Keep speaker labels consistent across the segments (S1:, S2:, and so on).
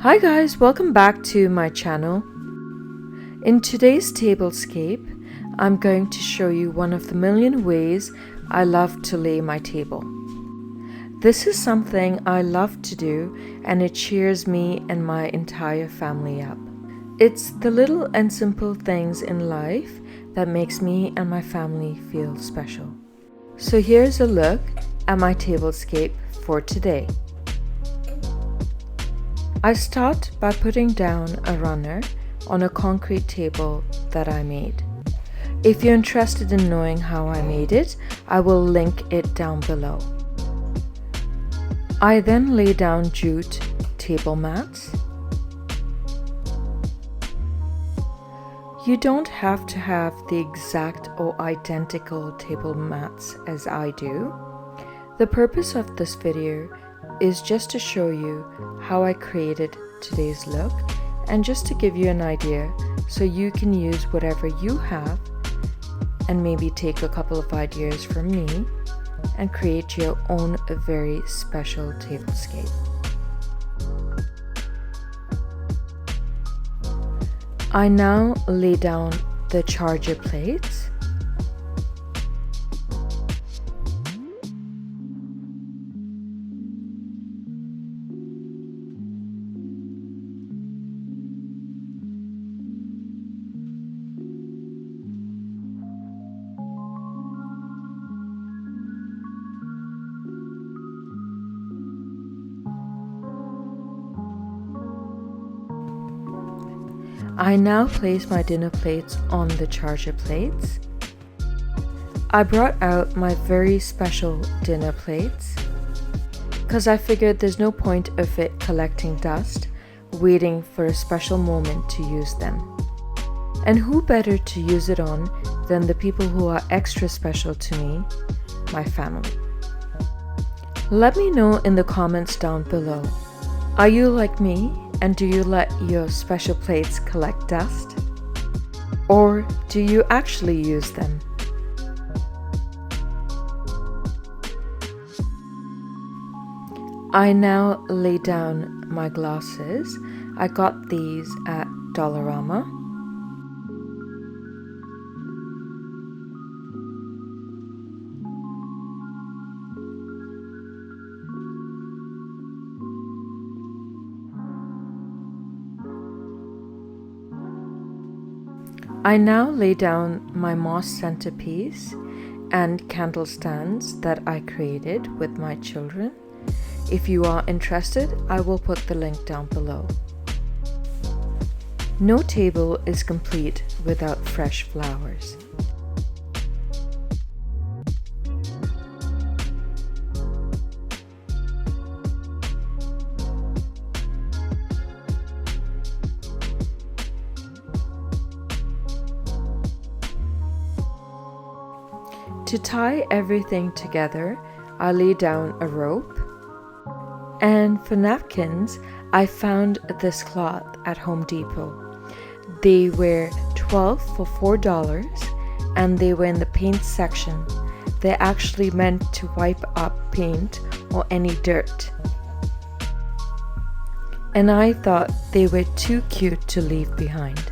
S1: Hi guys, welcome back to my channel. In today's tablescape, I'm going to show you one of the million ways I love to lay my table. This is something I love to do and it cheers me and my entire family up. It's the little and simple things in life that makes me and my family feel special. So here's a look at my tablescape for today. I start by putting down a runner on a concrete table that I made. If you're interested in knowing how I made it, I will link it down below. I then lay down jute table mats. You don't have to have the exact or identical table mats as I do. The purpose of this video is just to show you how I created today's look and just to give you an idea so you can use whatever you have and maybe take a couple of ideas from me and create your own very special tablescape. I now lay down the charger plates. I now place my dinner plates on the charger plates. I brought out my very special dinner plates because I figured there's no point of it collecting dust, waiting for a special moment to use them. And who better to use it on than the people who are extra special to me, my family. Let me know in the comments down below. Are you like me? And do you let your special plates collect dust? Or do you actually use them? I now lay down my glasses. I got these at Dollarama. I now lay down my moss centerpiece and candle stands that I created with my children. If you are interested, I will put the link down below. No table is complete without fresh flowers. To tie everything together, I lay down a rope. And for napkins, I found this cloth at Home Depot. They were 12 for $4 and they were in the paint section. They're actually meant to wipe up paint or any dirt. And I thought they were too cute to leave behind.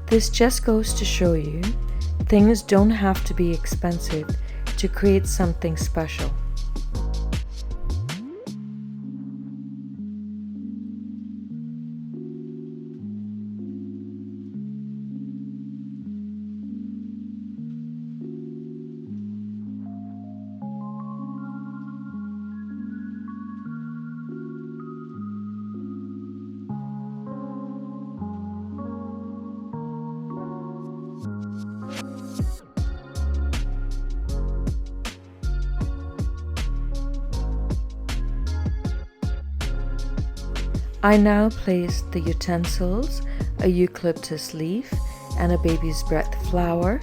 S1: This just goes to show you things don't have to be expensive to create something special. I now place the utensils, a eucalyptus leaf, and a baby's breath flower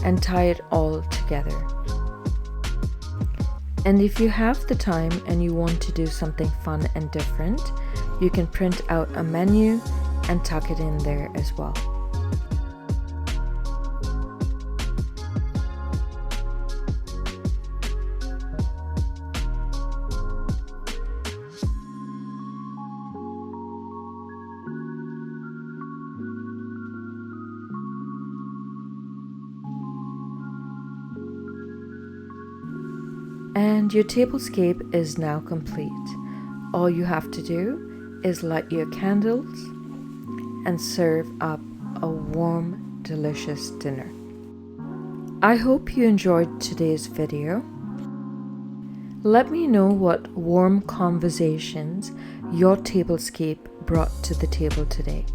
S1: and tie it all together. And if you have the time and you want to do something fun and different, you can print out a menu and tuck it in there as well. And your tablescape is now complete. All you have to do is light your candles and serve up a warm, delicious dinner. I hope you enjoyed today's video. Let me know what warm conversations your tablescape brought to the table today.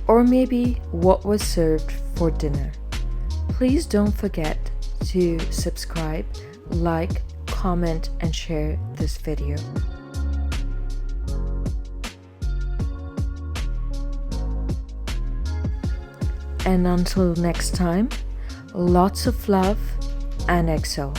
S1: Or maybe what was served for dinner. Please don't forget to subscribe, like, comment, and share this video. And until next time, lots of love and XO.